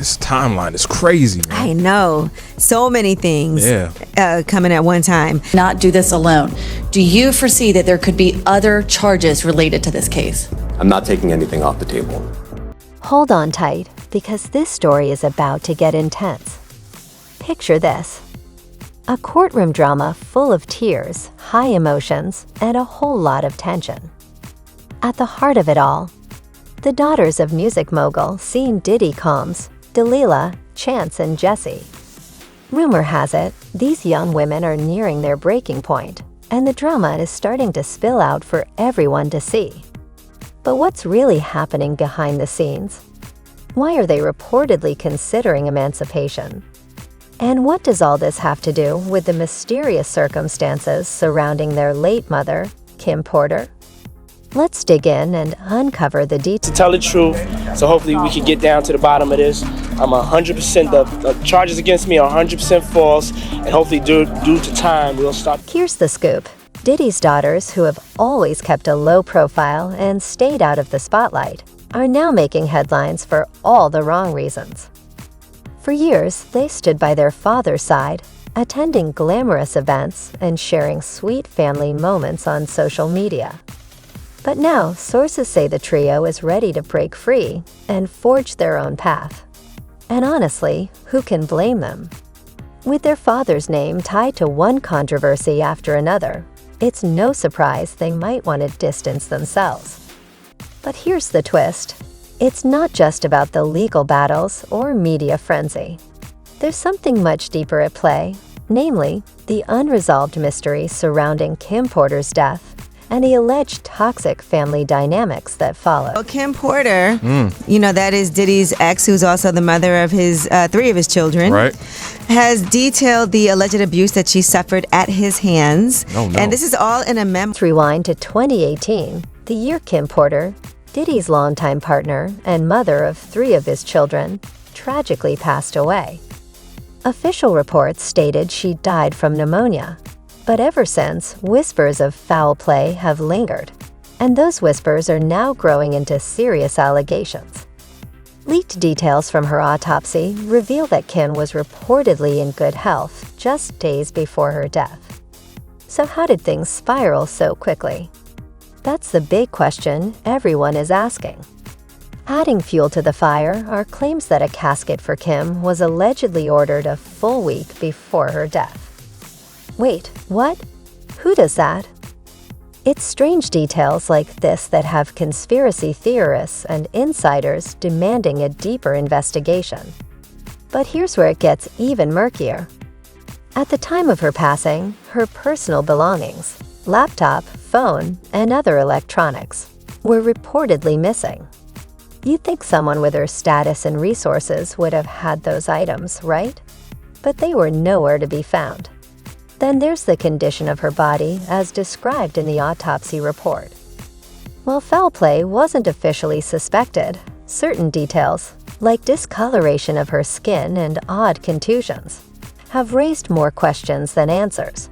this timeline is crazy, man. I know. So many things coming at one time. Not do this alone. Do you foresee that there could be other charges related to this case? I'm not taking anything off the table. Hold on tight, because this story is about to get intense. Picture this. A courtroom drama full of tears, high emotions, and a whole lot of tension. At the heart of it all, the daughters of music mogul Sean Diddy Combs, Delilah, Chance, and Jessie. Rumor has it, these young women are nearing their breaking point, and the drama is starting to spill out for everyone to see. But what's really happening behind the scenes? Why are they reportedly considering emancipation? And what does all this have to do with the mysterious circumstances surrounding their late mother, Kim Porter? Let's dig in and uncover the details. To tell the truth, so hopefully we can get down to the bottom of this. I'm 100%, the charges against me are 100% false, and hopefully due to time, we'll stop. Here's the scoop. Diddy's daughters, who have always kept a low profile and stayed out of the spotlight, are now making headlines for all the wrong reasons. For years, they stood by their father's side, attending glamorous events and sharing sweet family moments on social media. But now, sources say the trio is ready to break free and forge their own path. And honestly, who can blame them? With their father's name tied to one controversy after another, it's no surprise they might want to distance themselves. But here's the twist. It's not just about the legal battles or media frenzy. There's something much deeper at play, namely, the unresolved mystery surrounding Kim Porter's death and the alleged toxic family dynamics that followed. Well, Kim Porter, that is Diddy's ex, who's also the mother of his 3 of his children, Right. has detailed the alleged abuse that she suffered at his hands. Oh, no. And this is all in a memoir. Let's rewind to 2018, the year Kim Porter, Diddy's longtime partner and mother of 3 of his children, tragically passed away. Official reports stated she died from pneumonia. But ever since, whispers of foul play have lingered, and those whispers are now growing into serious allegations. Leaked details from her autopsy reveal that Kim was reportedly in good health just days before her death. So how did things spiral so quickly? That's the big question everyone is asking. Adding fuel to the fire are claims that a casket for Kim was allegedly ordered a full week before her death. Wait, what? Who does that? It's strange details like this that have conspiracy theorists and insiders demanding a deeper investigation. But here's where it gets even murkier. At the time of her passing, her personal belongings, laptop, phone, and other electronics, were reportedly missing. You'd think someone with her status and resources would have had those items, right? But they were nowhere to be found. Then there's the condition of her body as described in the autopsy report. While foul play wasn't officially suspected, certain details, like discoloration of her skin and odd contusions, have raised more questions than answers.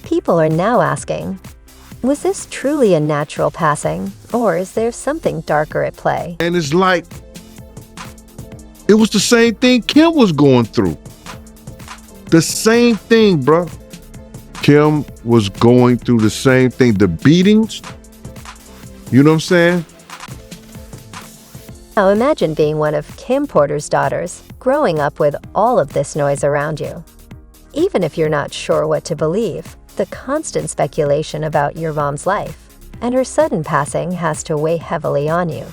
People are now asking, was this truly a natural passing, or is there something darker at play? And it's like, it was the same thing Kim was going through. The same thing, bro. Kim was going through the same thing. The beatings, you know what I'm saying? Now imagine being one of Kim Porter's daughters, growing up with all of this noise around you. Even if you're not sure what to believe, the constant speculation about your mom's life and her sudden passing has to weigh heavily on you.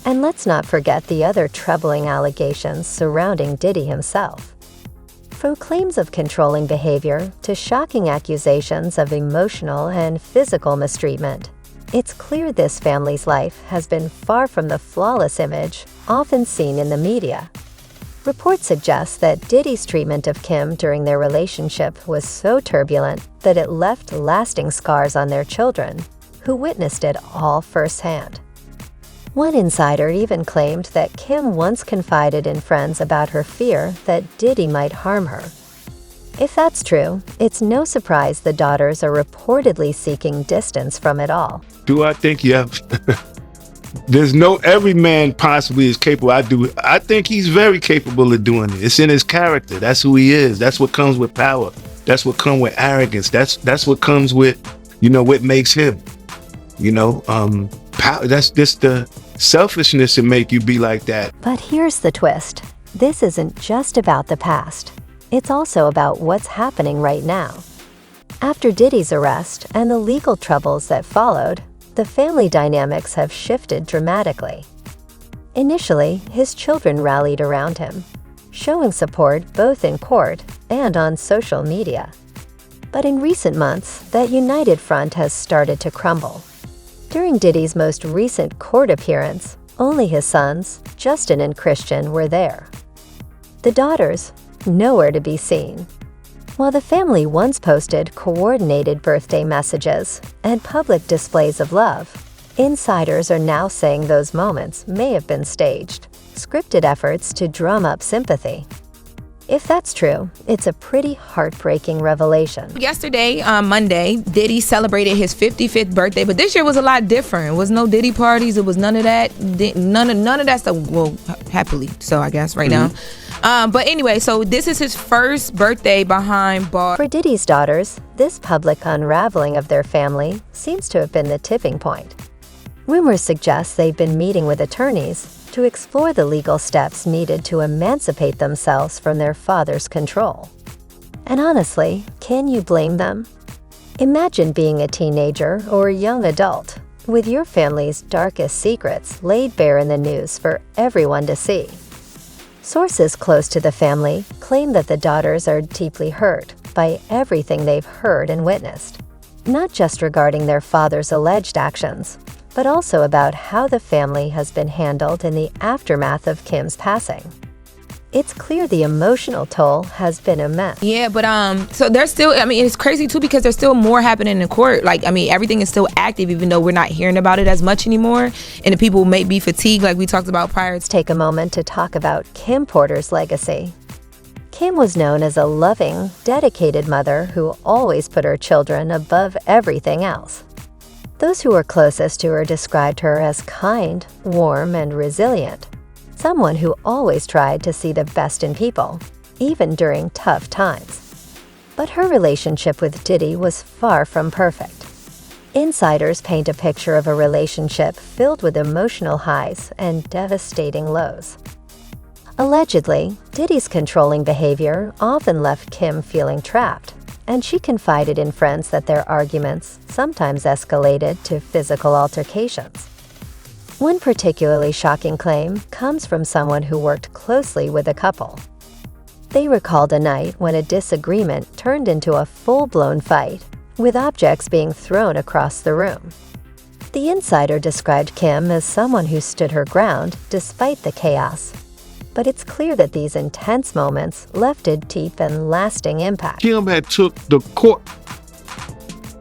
And let's not forget the other troubling allegations surrounding Diddy himself. From claims of controlling behavior to shocking accusations of emotional and physical mistreatment, it's clear this family's life has been far from the flawless image often seen in the media. Reports suggest that Diddy's treatment of Kim during their relationship was so turbulent that it left lasting scars on their children, who witnessed it all firsthand. One insider even claimed that Kim once confided in friends about her fear that Diddy might harm her. If that's true, it's no surprise the daughters are reportedly seeking distance from it all. Do I think? Yeah. there's no every man possibly is capable. I think he's very capable of doing it. It's in his character. That's who he is. That's what comes with power. That's what comes with arrogance. That's what comes with, what makes him. Power, that's just the selfishness to make you be like that. But here's the twist. This isn't just about the past. It's also about what's happening right now. After Diddy's arrest and the legal troubles that followed, the family dynamics have shifted dramatically. Initially, his children rallied around him, showing support both in court and on social media. But in recent months, that united front has started to crumble. During Diddy's most recent court appearance, only his sons, Justin and Christian, were there. The daughters, nowhere to be seen. While the family once posted coordinated birthday messages and public displays of love, insiders are now saying those moments may have been staged, scripted efforts to drum up sympathy. If that's true, it's a pretty heartbreaking revelation. Yesterday, Monday, Diddy celebrated his 55th birthday, but this year was a lot different. It was no Diddy parties. It was none of that. None of that stuff. Well, happily, so I guess right now. But anyway, so this is his first birthday behind bars. For Diddy's daughters, this public unraveling of their family seems to have been the tipping point. Rumors suggest they've been meeting with attorneys to explore the legal steps needed to emancipate themselves from their father's control. And honestly, can you blame them? Imagine being a teenager or a young adult with your family's darkest secrets laid bare in the news for everyone to see. Sources close to the family claim that the daughters are deeply hurt by everything they've heard and witnessed, not just regarding their father's alleged actions, but also about how the family has been handled in the aftermath of Kim's passing. It's clear the emotional toll has been immense. Yeah, but so there's still, it's crazy too because there's still more happening in court. Everything is still active even though we're not hearing about it as much anymore. And the people may be fatigued like we talked about prior. Let's take a moment to talk about Kim Porter's legacy. Kim was known as a loving, dedicated mother who always put her children above everything else. Those who were closest to her described her as kind, warm, and resilient, someone who always tried to see the best in people, even during tough times. But her relationship with Diddy was far from perfect. Insiders paint a picture of a relationship filled with emotional highs and devastating lows. Allegedly, Diddy's controlling behavior often left Kim feeling trapped, and she confided in friends that their arguments sometimes escalated to physical altercations. One particularly shocking claim comes from someone who worked closely with the couple. They recalled a night when a disagreement turned into a full-blown fight, with objects being thrown across the room. The insider described Kim as someone who stood her ground despite the chaos. But it's clear that these intense moments left a deep and lasting impact. Kim had took the cork,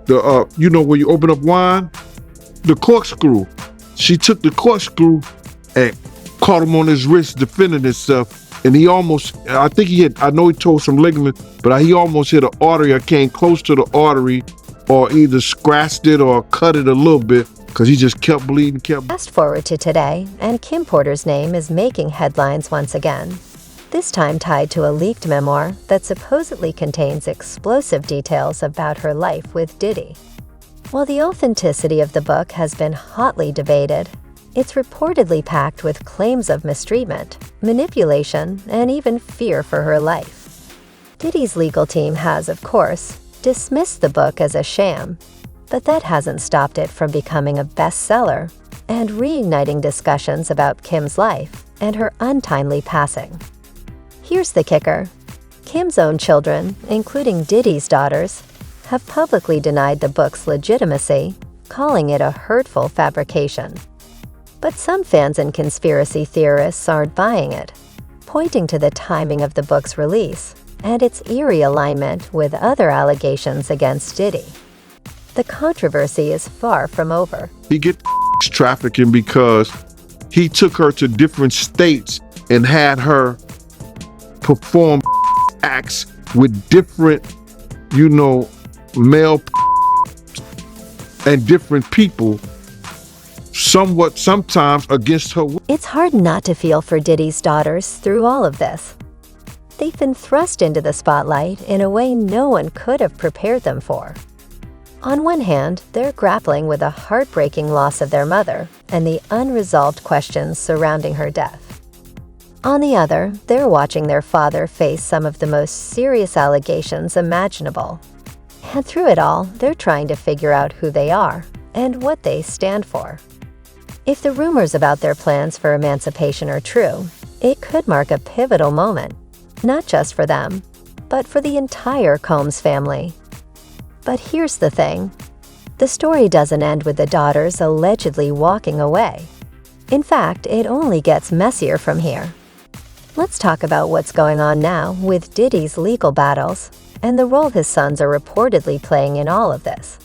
where you open up wine, the corkscrew. She took the corkscrew and caught him on his wrist defending himself. And he almost, I know he tore some ligament, but he almost hit an artery or came close to the artery or either scratched it or cut it a little bit. Because he just kept bleeding, Fast forward to today, and Kim Porter's name is making headlines once again. This time tied to a leaked memoir that supposedly contains explosive details about her life with Diddy. While the authenticity of the book has been hotly debated, it's reportedly packed with claims of mistreatment, manipulation, and even fear for her life. Diddy's legal team has, of course, dismissed the book as a sham, but that hasn't stopped it from becoming a bestseller and reigniting discussions about Kim's life and her untimely passing. Here's the kicker. Kim's own children, including Diddy's daughters, have publicly denied the book's legitimacy, calling it a hurtful fabrication. But some fans and conspiracy theorists aren't buying it, pointing to the timing of the book's release and its eerie alignment with other allegations against Diddy. The controversy is far from over. He get trafficking because he took her to different states and had her perform acts with different, male and different people. sometimes against her will. It's hard not to feel for Diddy's daughters through all of this. They've been thrust into the spotlight in a way no one could have prepared them for. On one hand, they're grappling with the heartbreaking loss of their mother and the unresolved questions surrounding her death. On the other, they're watching their father face some of the most serious allegations imaginable. And through it all, they're trying to figure out who they are and what they stand for. If the rumors about their plans for emancipation are true, it could mark a pivotal moment, not just for them, but for the entire Combs family. But here's the thing. The story doesn't end with the daughters allegedly walking away. In fact, it only gets messier from here. Let's talk about what's going on now with Diddy's legal battles and the role his sons are reportedly playing in all of this.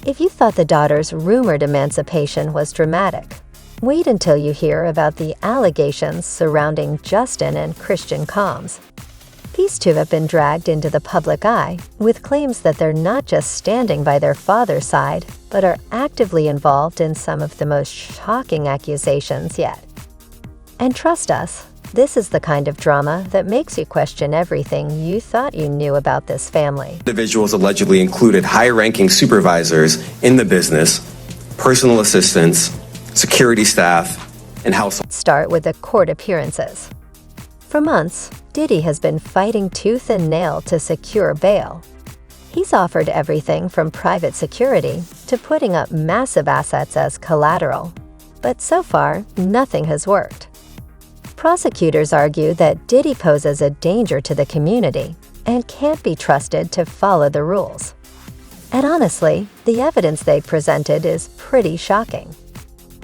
If you thought the daughters' rumored emancipation was dramatic, wait until you hear about the allegations surrounding Justin and Christian Combs. These two have been dragged into the public eye with claims that they're not just standing by their father's side, but are actively involved in some of the most shocking accusations yet. And trust us, this is the kind of drama that makes you question everything you thought you knew about this family. Individuals allegedly included high-ranking supervisors in the business, personal assistants, security staff, and household. Start with the court appearances. For months, Diddy has been fighting tooth and nail to secure bail. He's offered everything from private security to putting up massive assets as collateral. But so far, nothing has worked. Prosecutors argue that Diddy poses a danger to the community and can't be trusted to follow the rules. And honestly, the evidence they presented is pretty shocking.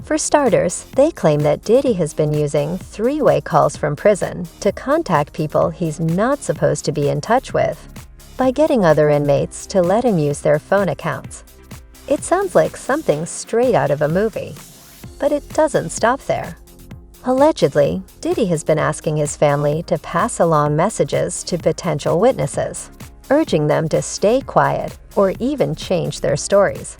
For starters, they claim that Diddy has been using three-way calls from prison to contact people he's not supposed to be in touch with by getting other inmates to let him use their phone accounts. It sounds like something straight out of a movie, but it doesn't stop there. Allegedly, Diddy has been asking his family to pass along messages to potential witnesses, urging them to stay quiet or even change their stories.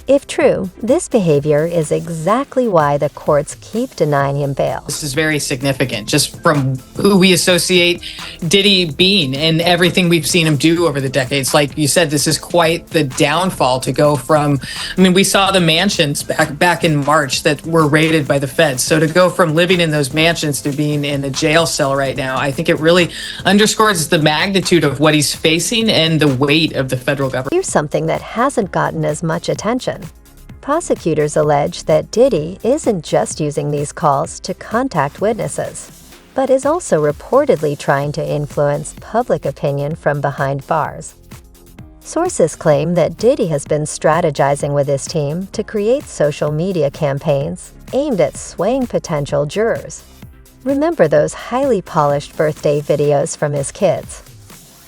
If true, this behavior is exactly why the courts keep denying him bail. This is very significant, just from who we associate Diddy being and everything we've seen him do over the decades. Like you said, this is quite the downfall to go from, we saw the mansions back in March that were raided by the feds. So to go from living in those mansions to being in a jail cell right now, I think it really underscores the magnitude of what he's facing and the weight of the federal government. Here's something that hasn't gotten as much attention. Prosecutors allege that Diddy isn't just using these calls to contact witnesses, but is also reportedly trying to influence public opinion from behind bars. Sources claim that Diddy has been strategizing with his team to create social media campaigns aimed at swaying potential jurors. Remember those highly polished birthday videos from his kids?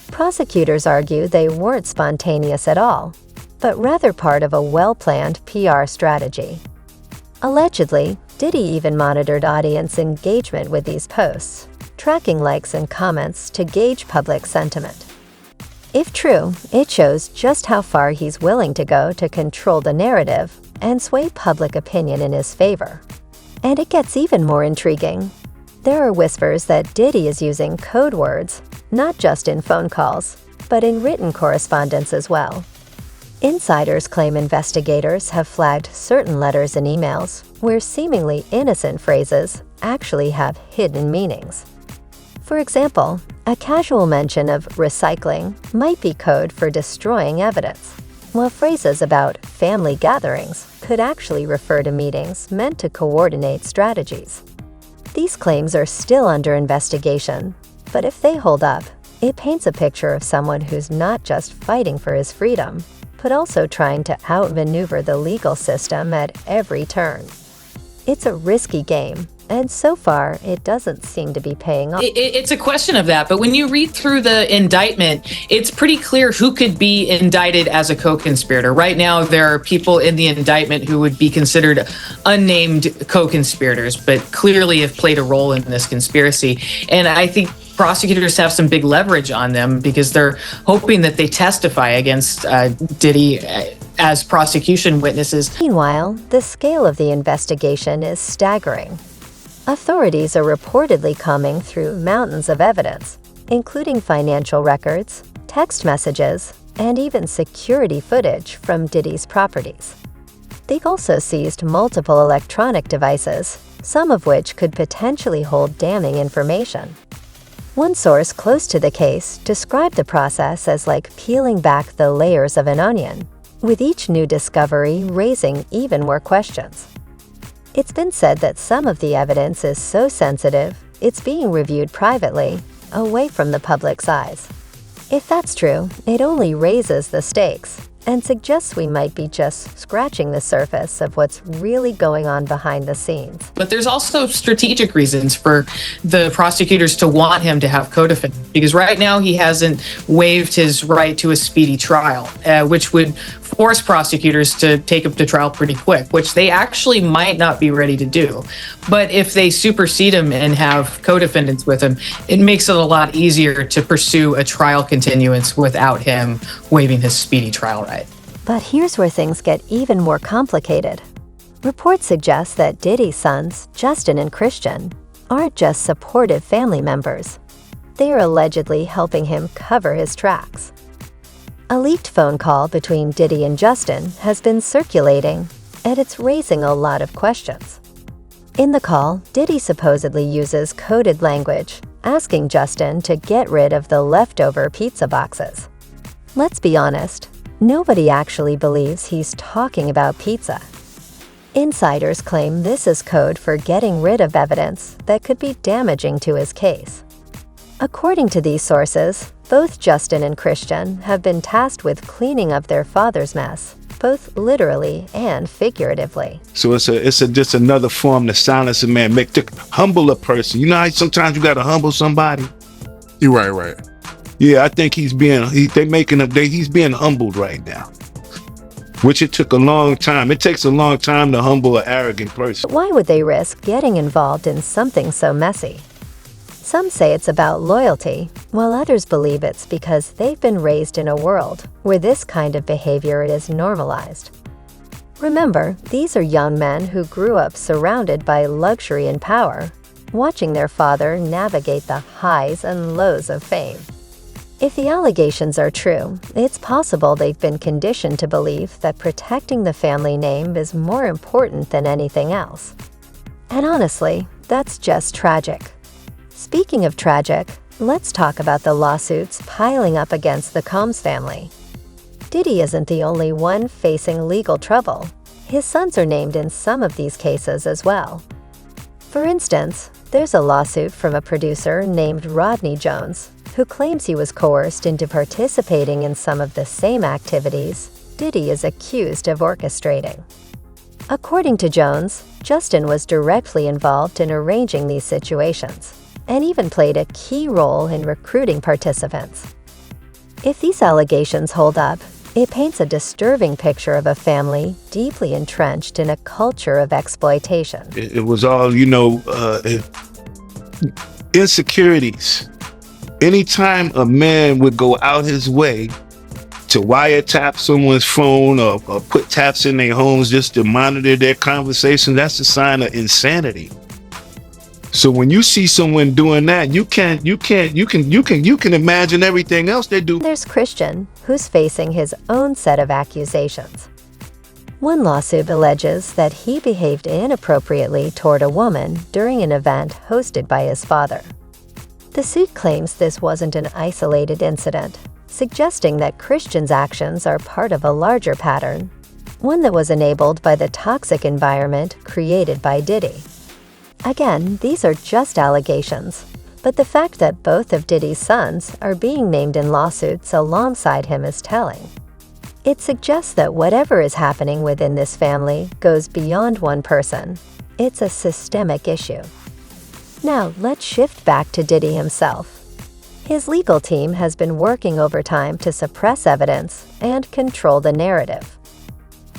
Prosecutors argue they weren't spontaneous at all, but rather part of a well-planned PR strategy. Allegedly, Diddy even monitored audience engagement with these posts, tracking likes and comments to gauge public sentiment. If true, it shows just how far he's willing to go to control the narrative and sway public opinion in his favor. And it gets even more intriguing. There are whispers that Diddy is using code words, not just in phone calls, but in written correspondence as well. Insiders claim investigators have flagged certain letters and emails where seemingly innocent phrases actually have hidden meanings. For example, a casual mention of recycling might be code for destroying evidence, while phrases about family gatherings could actually refer to meetings meant to coordinate strategies. These claims are still under investigation, but if they hold up, it paints a picture of someone who's not just fighting for his freedom, but also trying to outmaneuver the legal system at every turn. It's a risky game, and so far, it doesn't seem to be paying off. It's a question of that, but when you read through the indictment, it's pretty clear who could be indicted as a co-conspirator. Right now, there are people in the indictment who would be considered unnamed co-conspirators, but clearly have played a role in this conspiracy. And I think prosecutors have some big leverage on them because they're hoping that they testify against Diddy as prosecution witnesses. Meanwhile, the scale of the investigation is staggering. Authorities are reportedly combing through mountains of evidence, including financial records, text messages, and even security footage from Diddy's properties. They've also seized multiple electronic devices, some of which could potentially hold damning information. One source close to the case described the process as like peeling back the layers of an onion, with each new discovery raising even more questions. It's been said that some of the evidence is so sensitive, it's being reviewed privately, away from the public's eyes. If that's true, it only raises the stakes and suggests we might be just scratching the surface of what's really going on behind the scenes. But there's also strategic reasons for the prosecutors to want him to have co-defendants, because right now he hasn't waived his right to a speedy trial, which would force prosecutors to take him to trial pretty quick, which they actually might not be ready to do. But if they supersede him and have co-defendants with him, it makes it a lot easier to pursue a trial continuance without him waiving his speedy trial right. But here's where things get even more complicated. Reports suggest that Diddy's sons, Justin and Christian, aren't just supportive family members. They are allegedly helping him cover his tracks. A leaked phone call between Diddy and Justin has been circulating, and it's raising a lot of questions. In the call, Diddy supposedly uses coded language, asking Justin to get rid of the leftover pizza boxes. Let's be honest, nobody actually believes he's talking about pizza. Insiders claim this is code for getting rid of evidence that could be damaging to his case. According to these sources, both Justin and Christian have been tasked with cleaning up their father's mess, both literally and figuratively. So it's just another form to silence a man, to humble a person. You know how sometimes you gotta humble somebody? You're right. Yeah, I think he's being humbled right now. Which it took a long time. It takes a long time to humble an arrogant person. Why would they risk getting involved in something so messy? Some say it's about loyalty, while others believe it's because they've been raised in a world where this kind of behavior is normalized. Remember, these are young men who grew up surrounded by luxury and power, watching their father navigate the highs and lows of fame. If the allegations are true, it's possible they've been conditioned to believe that protecting the family name is more important than anything else. And honestly, that's just tragic. Speaking of tragic, let's talk about the lawsuits piling up against the Combs family. Diddy isn't the only one facing legal trouble. His sons are named in some of these cases as well. For instance, there's a lawsuit from a producer named Rodney Jones, who claims he was coerced into participating in some of the same activities Diddy is accused of orchestrating. According to Jones, Justin was directly involved in arranging these situations, and even played a key role in recruiting participants. If these allegations hold up, it paints a disturbing picture of a family deeply entrenched in a culture of exploitation. It was all, insecurities. Anytime a man would go out his way to wiretap someone's phone or put taps in their homes just to monitor their conversation, that's a sign of insanity. So when you see someone doing that, you can imagine everything else they do. There's Christian, who's facing his own set of accusations. One lawsuit alleges that he behaved inappropriately toward a woman during an event hosted by his father. The suit claims this wasn't an isolated incident, suggesting that Christian's actions are part of a larger pattern, one that was enabled by the toxic environment created by Diddy. Again, these are just allegations, but the fact that both of Diddy's sons are being named in lawsuits alongside him is telling. It suggests that whatever is happening within this family goes beyond one person. It's a systemic issue. Now, let's shift back to Diddy himself. His legal team has been working overtime to suppress evidence and control the narrative.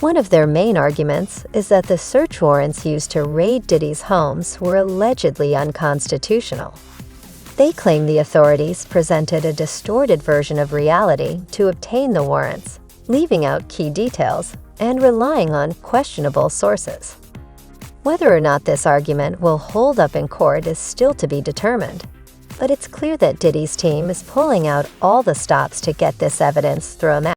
One of their main arguments is that the search warrants used to raid Diddy's homes were allegedly unconstitutional. They claim the authorities presented a distorted version of reality to obtain the warrants, leaving out key details and relying on questionable sources. Whether or not this argument will hold up in court is still to be determined, but it's clear that Diddy's team is pulling out all the stops to get this evidence thrown out.